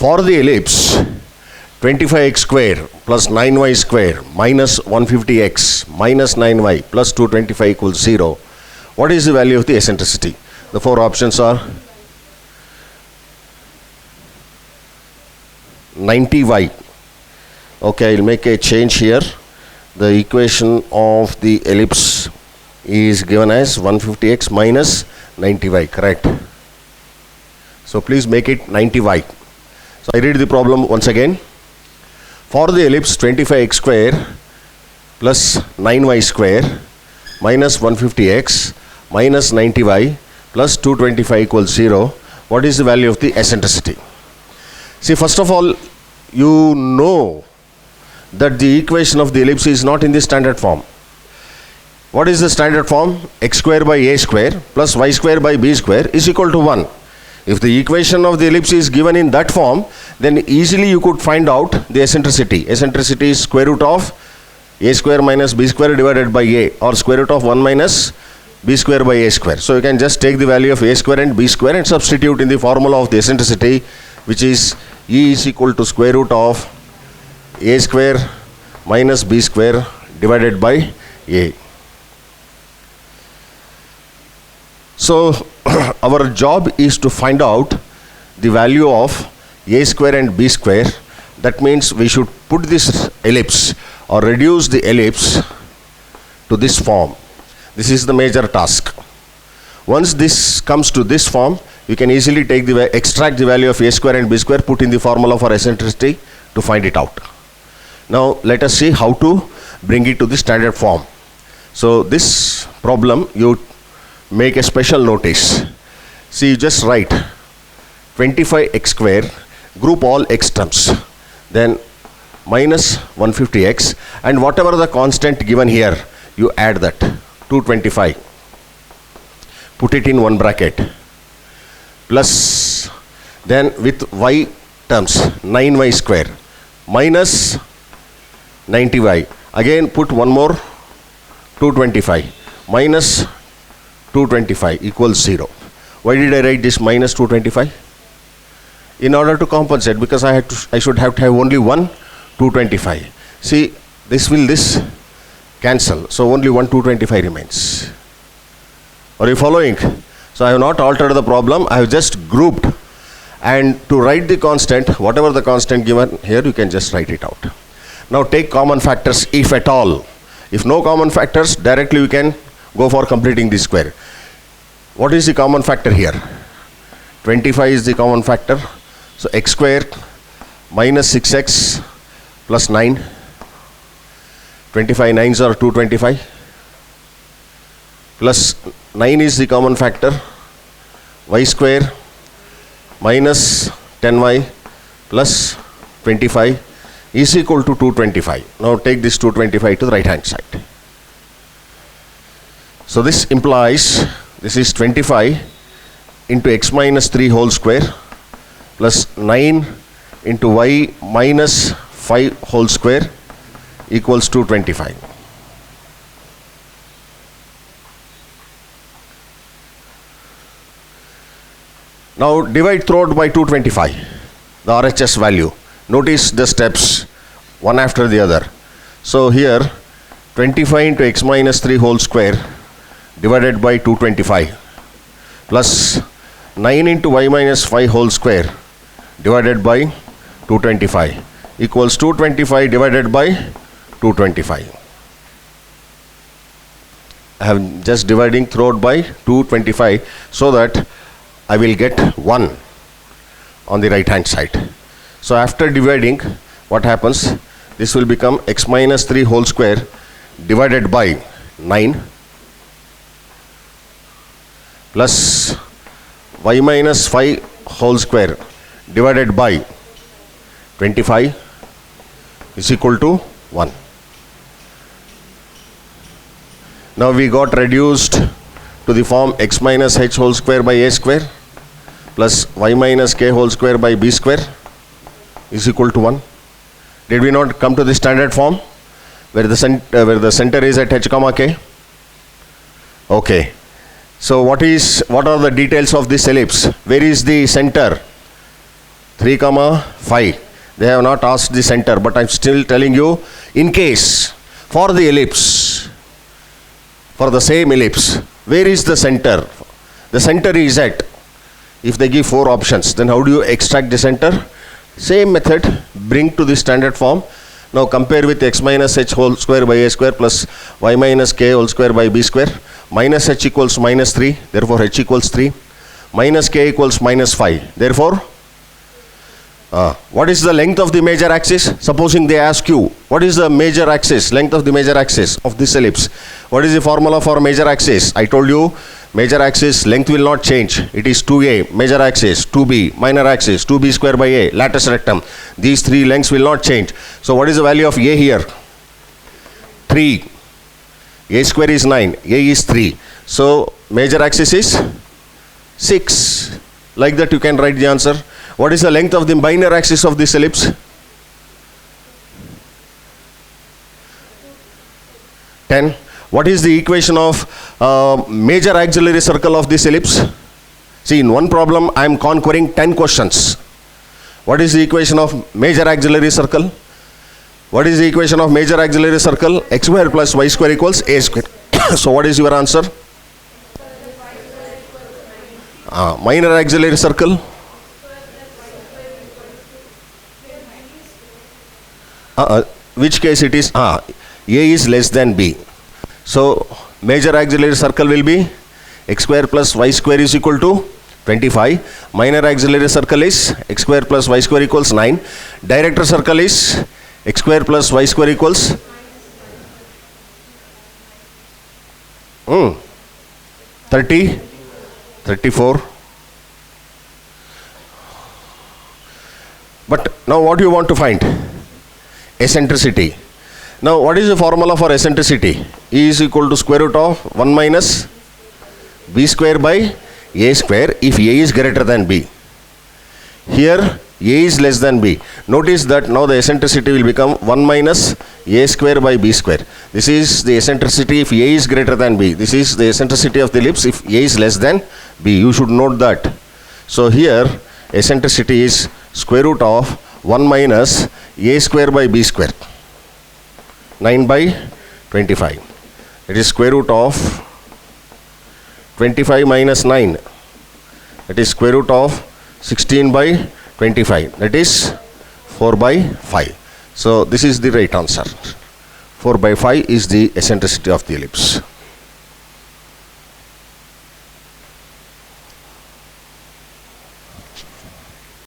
For the ellipse 25x square plus 9y square minus 150x minus 9y plus 225 equals 0, what is the value of the eccentricity? The four options are 90y. Okay, I'll make a change here. The equation of the ellipse is given as 150x minus 90y, correct? So please make it 90y. So I read the problem once again. For the ellipse 25x square plus 9y square minus 150x minus 90y plus 225 equals 0, what is the value of the eccentricity? See, first of all, you know that the equation of the ellipse is not in the standard form. What is the standard form? X square by a square plus y square by b square is equal to 1. If the equation of the ellipse is given in that form, then easily you could find out the eccentricity. Eccentricity is square root of a square minus b square divided by a, or square root of 1 minus b square by a square. So you can just take the value of a square and b square and substitute in the formula of the eccentricity, which is E is equal to square root of a square minus b square divided by a. So our job is to find out the value of a square and b square. That means we should put this ellipse or reduce the ellipse to this form. This is the major task. Once this comes to this form, you can easily extract the value of a square and b square, put in the formula for eccentricity to find it out. Now let us see how to bring it to the standard form. So this problem, you make a special notice. See, you just write 25x square, group all x terms, then minus 150x, and whatever the constant given here, you add that 225, put it in one bracket, plus then with y terms 9y square minus 90y, again put one more 225 minus 225 equals 0. Why did I write this minus 225? In order to compensate, because I should have to have only one 225. See, this cancel, so only one 225 remains. Are you following? So I have not altered the problem, I have just grouped, and to write the constant, whatever the constant given here, you can just write it out. Now take common factors if at all. If no common factors, directly you can go for completing the square. What is the common factor here? 25 is the common factor. So x square minus 6x plus 9. 25 9s are 225. Plus 9 is the common factor. Y square minus 10y plus 25 is equal to 225. Now take this 225 to the right hand side. So this implies this is 25 into x minus 3 whole square plus 9 into y minus 5 whole square equals 225. Now divide throughout by 225, the RHS value. Notice the steps one after the other. So here 25 into x minus 3 whole square divided by 225 plus 9 into y minus 5 whole square divided by 225 equals 225 divided by 225. I am just dividing throughout by 225 so that I will get 1 on the right hand side. So after dividing, what happens? This will become x minus 3 whole square divided by 9 plus y minus 5 whole square divided by 25 is equal to 1. Now we got reduced to the form x minus h whole square by a square plus y minus k whole square by b square is equal to 1. Did we not come to the standard form where the center is at h comma k? Okay. So what are the details of this ellipse? Where is the center? 3, 5. They have not asked the center, but I'm still telling you, in case, for the ellipse, for the same ellipse, where is the center? The center is at, if they give 4 options, then how do you extract the center? Same method, bring to the standard form. Now compare with x minus h whole square by a square plus y minus k whole square by b square. Minus h equals minus 3, therefore h equals 3. Minus k equals minus 5, therefore what is the length of the major axis? Supposing they ask you, what is the major axis, length of the major axis of this ellipse? What is the formula for major axis? I told you, major axis length will not change. It is 2a, major axis, 2b, minor axis, 2b square by a, latus rectum. These 3 lengths will not change. So what is the value of a here? 3. A square is 9, a is 3. So major axis is 6. Like that you can write the answer. What is the length of the minor axis of this ellipse? 10. What is the equation of major auxiliary circle of this ellipse? See, in one problem I am conquering 10 questions. What is the equation of major auxiliary circle? What is the equation of major auxiliary circle? X square plus y square equals a square. So what is your answer? Minor auxiliary circle? Which case it is? A is less than b. So major auxiliary circle will be x square plus y square is equal to 25. Minor auxiliary circle is x square plus y square equals 9. Director circle is x square plus y square equals 30, 34. But now what do you want to find? Eccentricity. Now what is the formula for eccentricity? E is equal to square root of 1 minus b square by a square if a is greater than b. Here a is less than b. Notice that now the eccentricity will become 1 minus a square by b square. This is the eccentricity if a is greater than b. This is the eccentricity of the ellipse if a is less than b. You should note that. So here eccentricity is square root of 1 minus a square by b square. 9 by 25. It is square root of 25 minus 9. That is square root of 16 by 25. That is 4 by 5. So this is the right answer. 4 by 5 is the eccentricity of the ellipse.